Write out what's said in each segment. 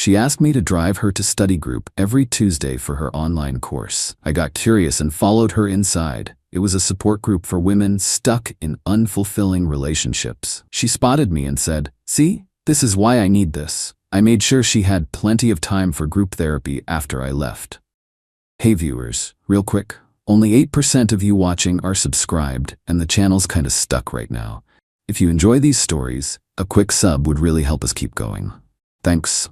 She asked me to drive her to study group every Tuesday for her online course. I got curious and followed her inside. It was a support group for women stuck in unfulfilling relationships. She spotted me and said, "See, this is why I need this." I made sure she had plenty of time for group therapy after I left. Hey viewers, real quick, only 8% of you watching are subscribed, and the channel's kinda stuck right now. If you enjoy these stories, a quick sub would really help us keep going. Thanks.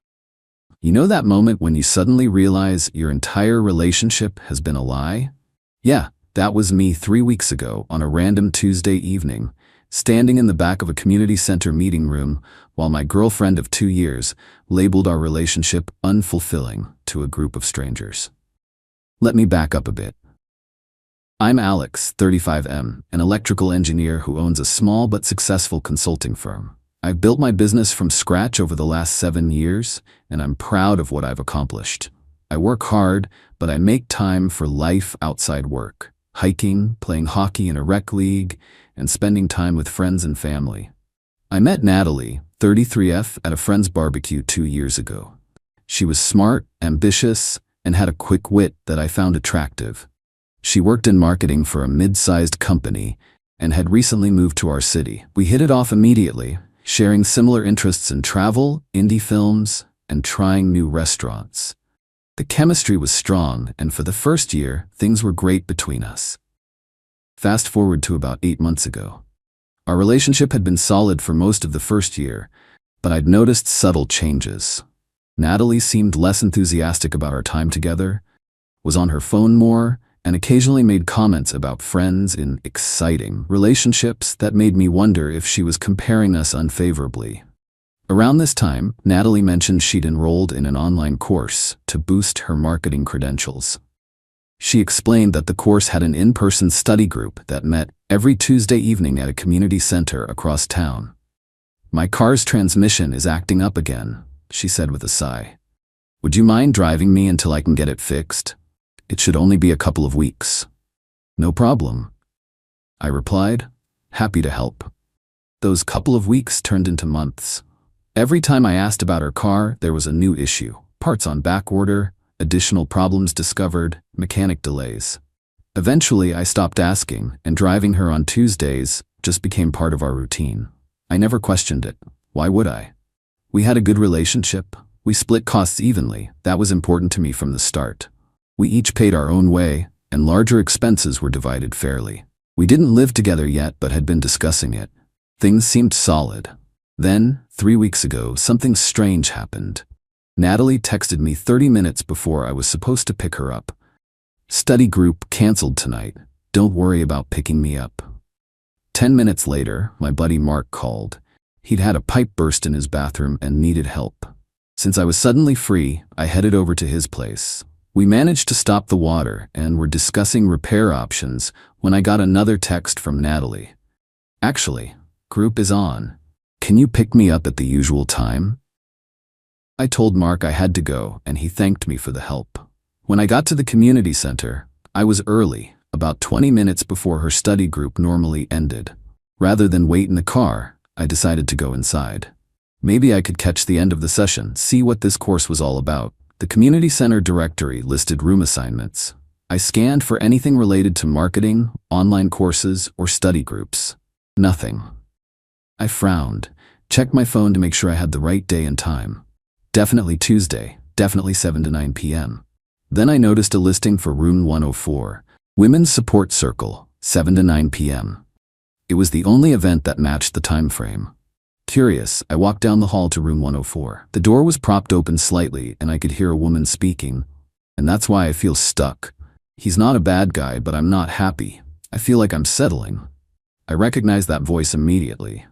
You know that moment when you suddenly realize your entire relationship has been a lie? Yeah, that was me 3 weeks ago on a random Tuesday evening, standing in the back of a community center meeting room while my girlfriend of 2 years labeled our relationship unfulfilling to a group of strangers. Let me back up a bit. I'm Alex, 35M, an electrical engineer who owns a small but successful consulting firm. I've built my business from scratch over the last 7 years, and I'm proud of what I've accomplished. I work hard, but I make time for life outside work, hiking, playing hockey in a rec league, and spending time with friends and family. I met Natalie, 33F, at a friend's barbecue 2 years ago. She was smart, ambitious, and had a quick wit that I found attractive. She worked in marketing for a mid-sized company and had recently moved to our city. We hit it off immediately, sharing similar interests in travel, indie films, and trying new restaurants. The chemistry was strong, and for the first year, things were great between us. Fast forward to about 8 months ago. Our relationship had been solid for most of the first year, but I'd noticed subtle changes. Natalie seemed less enthusiastic about our time together, was on her phone more, and occasionally made comments about friends in exciting relationships that made me wonder if she was comparing us unfavorably. Around this time, Natalie mentioned she'd enrolled in an online course to boost her marketing credentials. She explained that the course had an in-person study group that met every Tuesday evening at a community center across town. "My car's transmission is acting up again," she said with a sigh. "Would you mind driving me until I can get it fixed? It should only be a couple of weeks." "No problem," I replied, happy to help. Those couple of weeks turned into months. Every time I asked about her car, there was a new issue. Parts on back order, additional problems discovered, mechanic delays. Eventually, I stopped asking, and driving her on Tuesdays just became part of our routine. I never questioned it. Why would I? We had a good relationship. We split costs evenly. That was important to me from the start. We each paid our own way, and larger expenses were divided fairly. We didn't live together yet, but had been discussing it. Things seemed solid. Then, 3 weeks ago, something strange happened. Natalie texted me 30 minutes before I was supposed to pick her up. "Study group canceled tonight. Don't worry about picking me up." 10 minutes later, my buddy Mark called. He'd had a pipe burst in his bathroom and needed help. Since I was suddenly free, I headed over to his place. We managed to stop the water and were discussing repair options when I got another text from Natalie. "Actually, group is on. Can you pick me up at the usual time?" I told Mark I had to go, and he thanked me for the help. When I got to the community center, I was early, about 20 minutes before her study group normally ended. Rather than wait in the car, I decided to go inside. Maybe I could catch the end of the session, see what this course was all about. The community center directory listed room assignments. I scanned for anything related to marketing, online courses, or study groups. Nothing. I frowned, checked my phone to make sure I had the right day and time. Definitely Tuesday, definitely 7 to 9 p.m. Then I noticed a listing for room 104, Women's Support Circle, 7 to 9 p.m. It was the only event that matched the time frame. Curious, I walked down the hall to room 104. The door was propped open slightly, and I could hear a woman speaking. And that's why I feel stuck. He's not a bad guy, but I'm not happy. I feel like I'm settling. I recognized that voice immediately.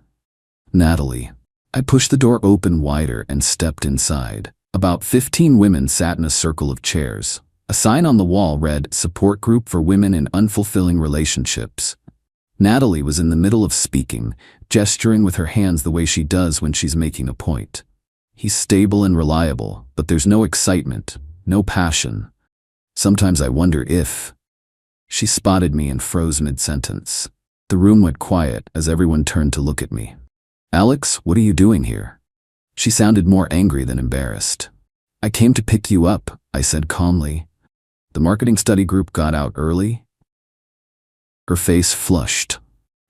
Natalie. I pushed the door open wider and stepped inside. About 15 women sat in a circle of chairs. A sign on the wall read, "Support Group for Women in Unfulfilling Relationships." Natalie was in the middle of speaking, gesturing with her hands the way she does when she's making a point. He's stable and reliable, but there's no excitement, no passion. Sometimes I wonder if... She spotted me and froze mid-sentence. The room went quiet as everyone turned to look at me. "Alex, what are you doing here?" She sounded more angry than embarrassed. I came to pick you up, I said calmly. The marketing study group got out early? Her face flushed.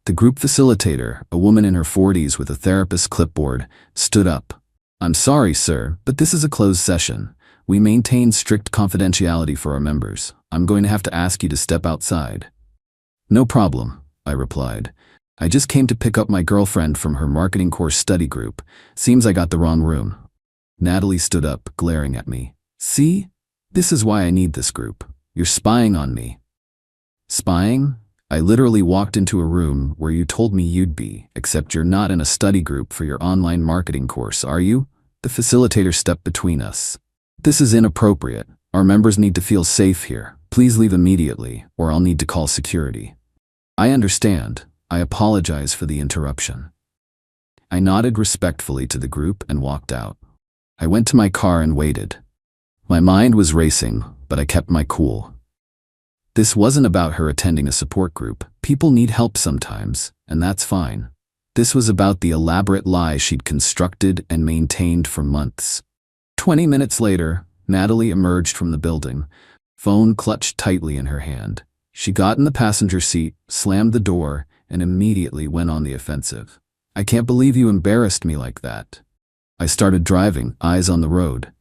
The group facilitator, a woman in her 40s with a therapist's clipboard, stood up. I'm sorry, sir, but this is a closed session. We maintain strict confidentiality for our members. I'm going to have to ask you to step outside. No problem, I replied. I just came to pick up my girlfriend from her marketing course study group. Seems I got the wrong room. Natalie stood up, glaring at me. See? This is why I need this group. You're spying on me. Spying? I literally walked into a room where you told me you'd be, except you're not in a study group for your online marketing course, are you? The facilitator stepped between us. This is inappropriate. Our members need to feel safe here. Please leave immediately, or I'll need to call security. I understand. I apologize for the interruption. I nodded respectfully to the group and walked out. I went to my car and waited. My mind was racing, but I kept my cool. This wasn't about her attending a support group. People need help sometimes, and that's fine. This was about the elaborate lie she'd constructed and maintained for months. 20 minutes later, Natalie emerged from the building, phone clutched tightly in her hand. She got in the passenger seat, slammed the door, and immediately went on the offensive. I can't believe you embarrassed me like that. I started driving, eyes on the road.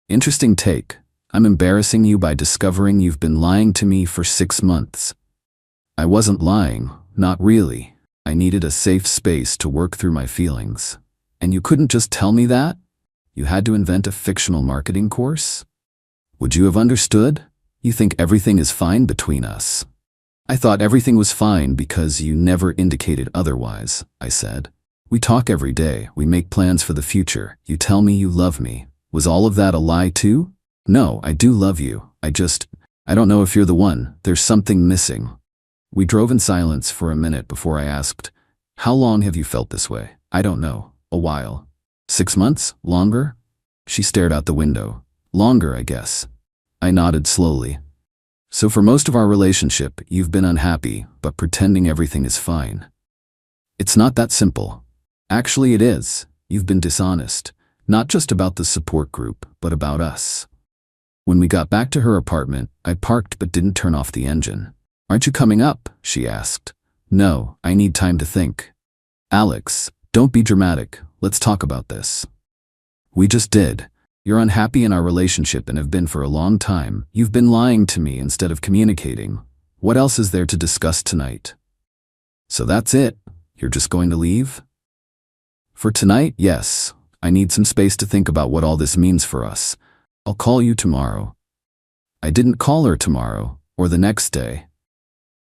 Interesting take. I'm embarrassing you by discovering you've been lying to me for 6 months. I wasn't lying, not really. I needed a safe space to work through my feelings. And you couldn't just tell me that? You had to invent a fictional marketing course? Would you have understood? You think everything is fine between us. I thought everything was fine because you never indicated otherwise, I said. We talk every day, we make plans for the future. You tell me you love me. Was all of that a lie too? No, I do love you. I don't know if you're the one. There's something missing. We drove in silence for a minute before I asked, how long have you felt this way? I don't know. A while. 6 months? Longer? She stared out the window. Longer, I guess. I nodded slowly. So for most of our relationship, you've been unhappy, but pretending everything is fine. It's not that simple. Actually, it is. You've been dishonest. Not just about the support group, but about us. When we got back to her apartment, I parked but didn't turn off the engine. Aren't you coming up? She asked. No, I need time to think. Alex, don't be dramatic. Let's talk about this. We just did. You're unhappy in our relationship and have been for a long time. You've been lying to me instead of communicating. What else is there to discuss tonight? So that's it? You're just going to leave? For tonight, yes. I need some space to think about what all this means for us. I'll call you tomorrow. I didn't call her tomorrow, or the next day.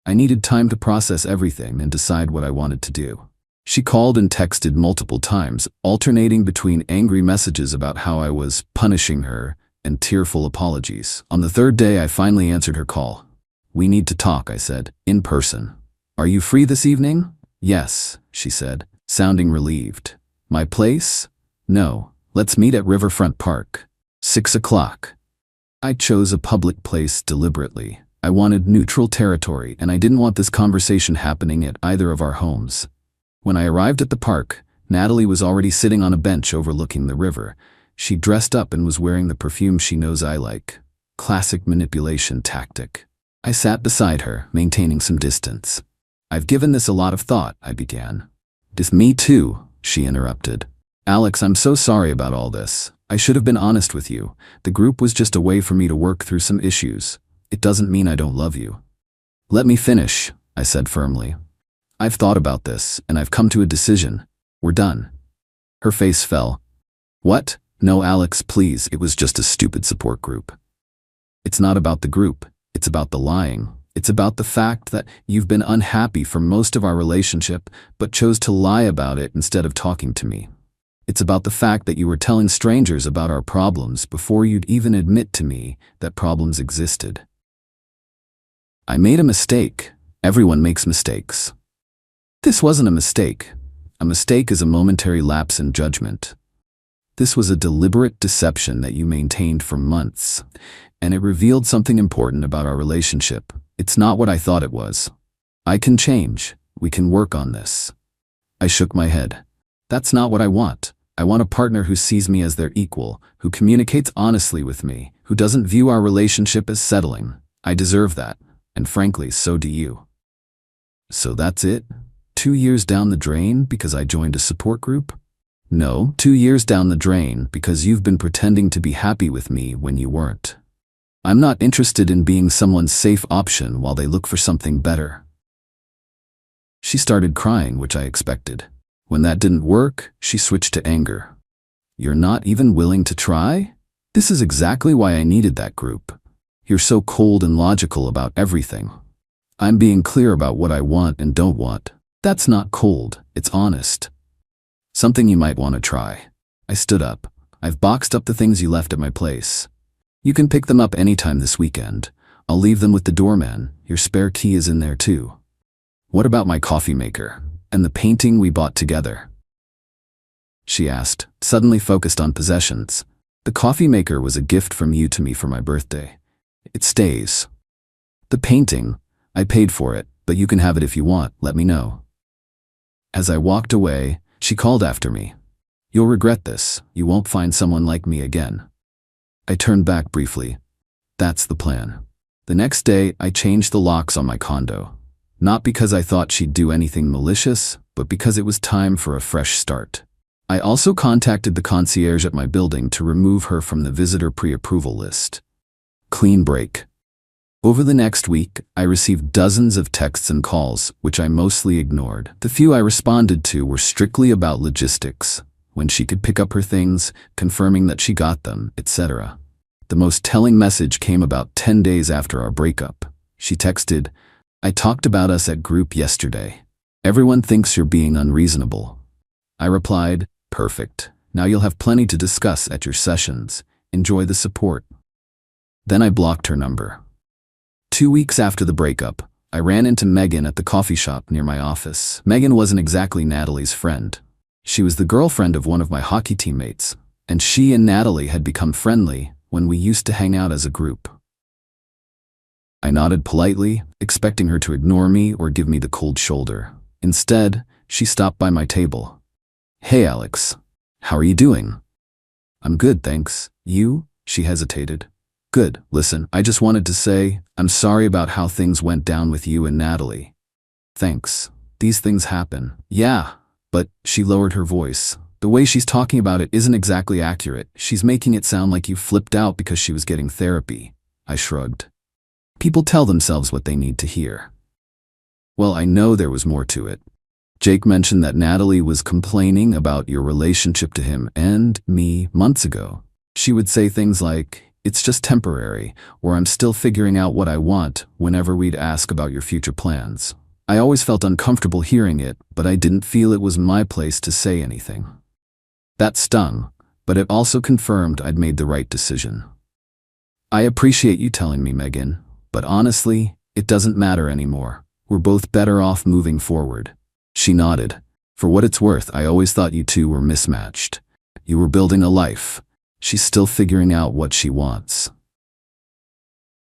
I needed time to process everything and decide what I wanted to do. She called and texted multiple times, alternating between angry messages about how I was punishing her and tearful apologies. On the third day, I finally answered her call. We need to talk, I said, in person. Are you free this evening? Yes, she said, sounding relieved. My place? No, let's meet at Riverfront Park. 6 o'clock. I chose a public place deliberately. I wanted neutral territory, and I didn't want this conversation happening at either of our homes. When I arrived at the park, Natalie was already sitting on a bench overlooking the river. She dressed up and was wearing the perfume she knows I like. Classic manipulation tactic. I sat beside her, maintaining some distance. I've given this a lot of thought, I began. Me too, she interrupted. Alex, I'm so sorry about all this. I should have been honest with you. The group was just a way for me to work through some issues. It doesn't mean I don't love you. Let me finish, I said firmly. I've thought about this, and I've come to a decision. We're done. Her face fell. What? No, Alex, please. It was just a stupid support group. It's not about the group. It's about the lying. It's about the fact that you've been unhappy for most of our relationship, but chose to lie about it instead of talking to me. It's about the fact that you were telling strangers about our problems before you'd even admit to me that problems existed. I made a mistake. Everyone makes mistakes. This wasn't a mistake. A mistake is a momentary lapse in judgment. This was a deliberate deception that you maintained for months, and it revealed something important about our relationship. It's not what I thought it was. I can change. We can work on this. I shook my head. That's not what I want. I want a partner who sees me as their equal, who communicates honestly with me, who doesn't view our relationship as settling. I deserve that, and frankly, so do you. So that's it? 2 years down the drain because I joined a support group? No, 2 years down the drain because you've been pretending to be happy with me when you weren't. I'm not interested in being someone's safe option while they look for something better. She started crying, which I expected. When that didn't work, she switched to anger. You're not even willing to try? This is exactly why I needed that group. You're so cold and logical about everything. I'm being clear about what I want and don't want. That's not cold, it's honest. Something you might want to try. I stood up. I've boxed up the things you left at my place. You can pick them up anytime this weekend. I'll leave them with the doorman. Your spare key is in there too. What about my coffee maker and the painting we bought together? She asked, suddenly focused on possessions. The coffee maker was a gift from you to me for my birthday. It stays. The painting, I paid for it, but you can have it if you want, let me know. As I walked away, she called after me. You'll regret this, you won't find someone like me again. I turned back briefly. That's the plan. The next day, I changed the locks on my condo. Not because I thought she'd do anything malicious, but because it was time for a fresh start. I also contacted the concierge at my building to remove her from the visitor pre-approval list. Clean break. Over the next week, I received dozens of texts and calls, which I mostly ignored. The few I responded to were strictly about logistics, when she could pick up her things, confirming that she got them, etc. The most telling message came about 10 days after our breakup. She texted, I talked about us at group yesterday. Everyone thinks you're being unreasonable. I replied, perfect. Now you'll have plenty to discuss at your sessions. Enjoy the support. Then I blocked her number. 2 weeks after the breakup, I ran into Megan at the coffee shop near my office. Megan wasn't exactly Natalie's friend. She was the girlfriend of one of my hockey teammates, and she and Natalie had become friendly when we used to hang out as a group. I nodded politely, expecting her to ignore me or give me the cold shoulder. Instead, she stopped by my table. Hey Alex, how are you doing? I'm good, thanks. You? She hesitated. Good. Listen, I just wanted to say, I'm sorry about how things went down with you and Natalie. Thanks. These things happen. Yeah, but she lowered her voice. The way she's talking about it isn't exactly accurate. She's making it sound like you flipped out because she was getting therapy. I shrugged. People tell themselves what they need to hear. Well, I know there was more to it. Jake mentioned that Natalie was complaining about your relationship to him and me months ago. She would say things like, it's just temporary, or I'm still figuring out what I want whenever we'd ask about your future plans. I always felt uncomfortable hearing it, but I didn't feel it was my place to say anything. That stung, but it also confirmed I'd made the right decision. I appreciate you telling me, Megan, but honestly, it doesn't matter anymore. We're both better off moving forward. She nodded. For what it's worth, I always thought you two were mismatched. You were building a life. She's still figuring out what she wants.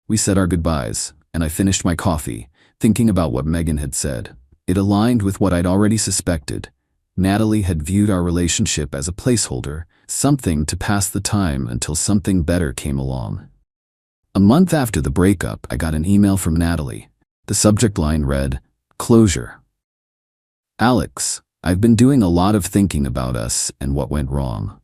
We said our goodbyes, and I finished my coffee, thinking about what Megan had said. It aligned with what I'd already suspected. Natalie had viewed our relationship as a placeholder, something to pass the time until something better came along. A month after the breakup, I got an email from Natalie. The subject line read, Closure. Alex, I've been doing a lot of thinking about us and what went wrong.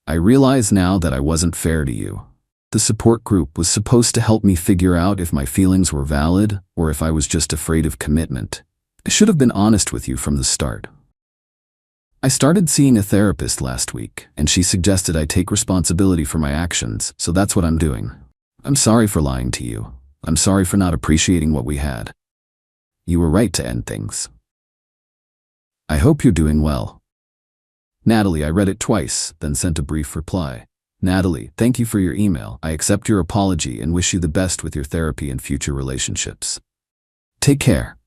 I realize now that I wasn't fair to you. The support group was supposed to help me figure out if my feelings were valid or if I was just afraid of commitment. I should have been honest with you from the start. I started seeing a therapist last week, and she suggested I take responsibility for my actions, so that's what I'm doing. I'm sorry for lying to you. I'm sorry for not appreciating what we had. You were right to end things. I hope you're doing well. Natalie, I read it twice, then sent a brief reply. Natalie, thank you for your email. I accept your apology and wish you the best with your therapy and future relationships. Take care.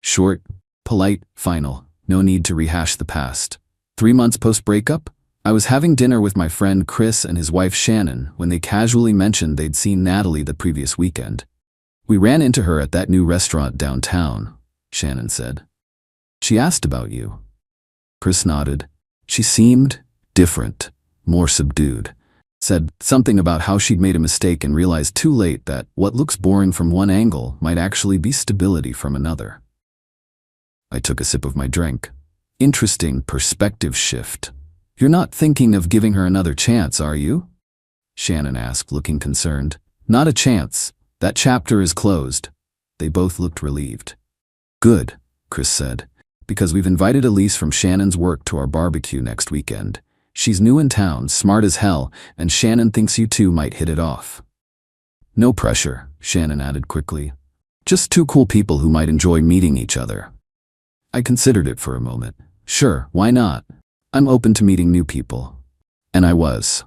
Short, polite, final. No need to rehash the past. 3 months post-breakup, I was having dinner with my friend Chris and his wife Shannon when they casually mentioned they'd seen Natalie the previous weekend. We ran into her at that new restaurant downtown, Shannon said. She asked about you. Chris nodded. She seemed different, more subdued. Said something about how she'd made a mistake and realized too late that what looks boring from one angle might actually be stability from another. I took a sip of my drink. Interesting perspective shift. You're not thinking of giving her another chance, are you? Shannon asked, looking concerned. Not a chance. That chapter is closed. They both looked relieved. Good, Chris said, because we've invited Elise from Shannon's work to our barbecue next weekend. She's new in town, smart as hell, and Shannon thinks you two might hit it off. No pressure, Shannon added quickly. Just two cool people who might enjoy meeting each other. I considered it for a moment. Sure, why not? I'm open to meeting new people. And I was.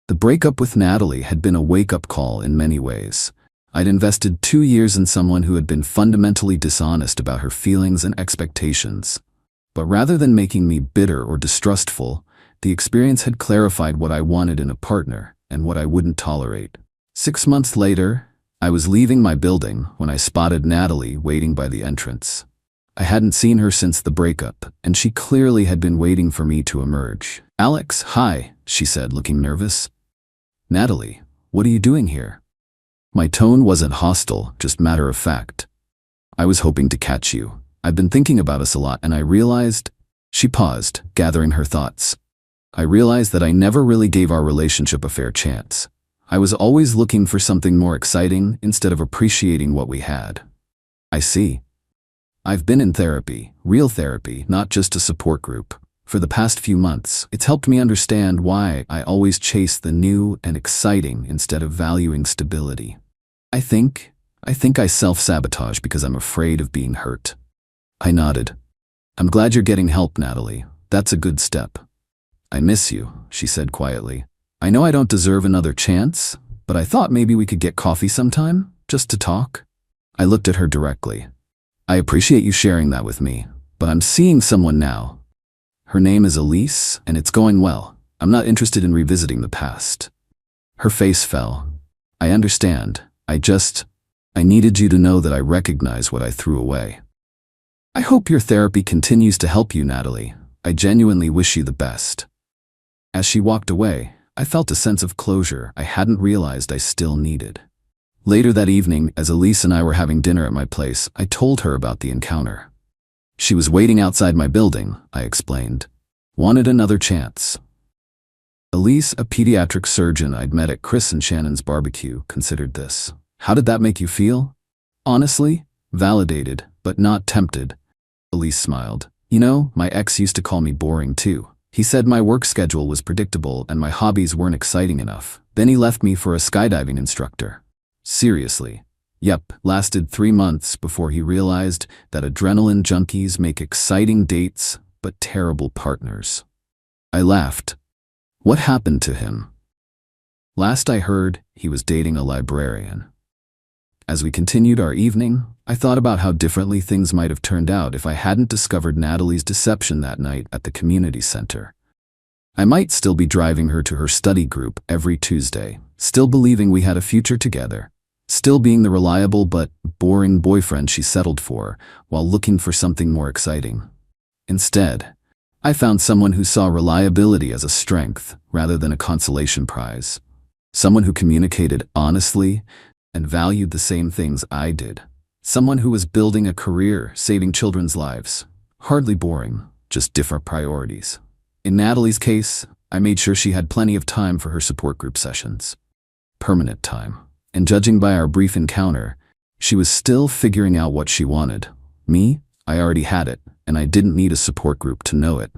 The breakup with Natalie had been a wake-up call in many ways. I'd invested 2 years in someone who had been fundamentally dishonest about her feelings and expectations. But rather than making me bitter or distrustful, the experience had clarified what I wanted in a partner and what I wouldn't tolerate. 6 months later, I was leaving my building when I spotted Natalie waiting by the entrance. I hadn't seen her since the breakup, and she clearly had been waiting for me to emerge. Alex, hi, she said, looking nervous. Natalie, what are you doing here? My tone wasn't hostile, just matter of fact. I was hoping to catch you. I've been thinking about us a lot, and I realized... She paused, gathering her thoughts. I realized that I never really gave our relationship a fair chance. I was always looking for something more exciting instead of appreciating what we had. I see. I've been in therapy, real therapy, not just a support group. For the past few months, it's helped me understand why I always chase the new and exciting instead of valuing stability. I think I self-sabotage because I'm afraid of being hurt. I nodded. I'm glad you're getting help, Natalie. That's a good step. I miss you, she said quietly. I know I don't deserve another chance, but I thought maybe we could get coffee sometime, just to talk. I looked at her directly. I appreciate you sharing that with me, but I'm seeing someone now. Her name is Elise, and it's going well. I'm not interested in revisiting the past. Her face fell. I understand. I needed you to know that I recognize what I threw away. I hope your therapy continues to help you, Natalie. I genuinely wish you the best. As she walked away, I felt a sense of closure I hadn't realized I still needed. Later that evening, as Elise and I were having dinner at my place, I told her about the encounter. She was waiting outside my building, I explained. Wanted another chance. Elise, a pediatric surgeon I'd met at Chris and Shannon's barbecue, considered this. How did that make you feel? Honestly, validated, but not tempted. Elise smiled. You know, my ex used to call me boring too. He said my work schedule was predictable and my hobbies weren't exciting enough. Then he left me for a skydiving instructor. Seriously. Yep, lasted 3 months before he realized that adrenaline junkies make exciting dates, but terrible partners. I laughed. What happened to him? Last I heard, he was dating a librarian. As we continued our evening, I thought about how differently things might have turned out if I hadn't discovered Natalie's deception that night at the community center. I might still be driving her to her study group every Tuesday, still believing we had a future together, still being the reliable but boring boyfriend she settled for while looking for something more exciting. Instead, I found someone who saw reliability as a strength rather than a consolation prize. Someone who communicated honestly and valued the same things I did. Someone who was building a career, saving children's lives. Hardly boring, just different priorities. In Natalie's case, I made sure she had plenty of time for her support group sessions. Permanent time. And judging by our brief encounter, she was still figuring out what she wanted. Me, I already had it, and I didn't need a support group to know it.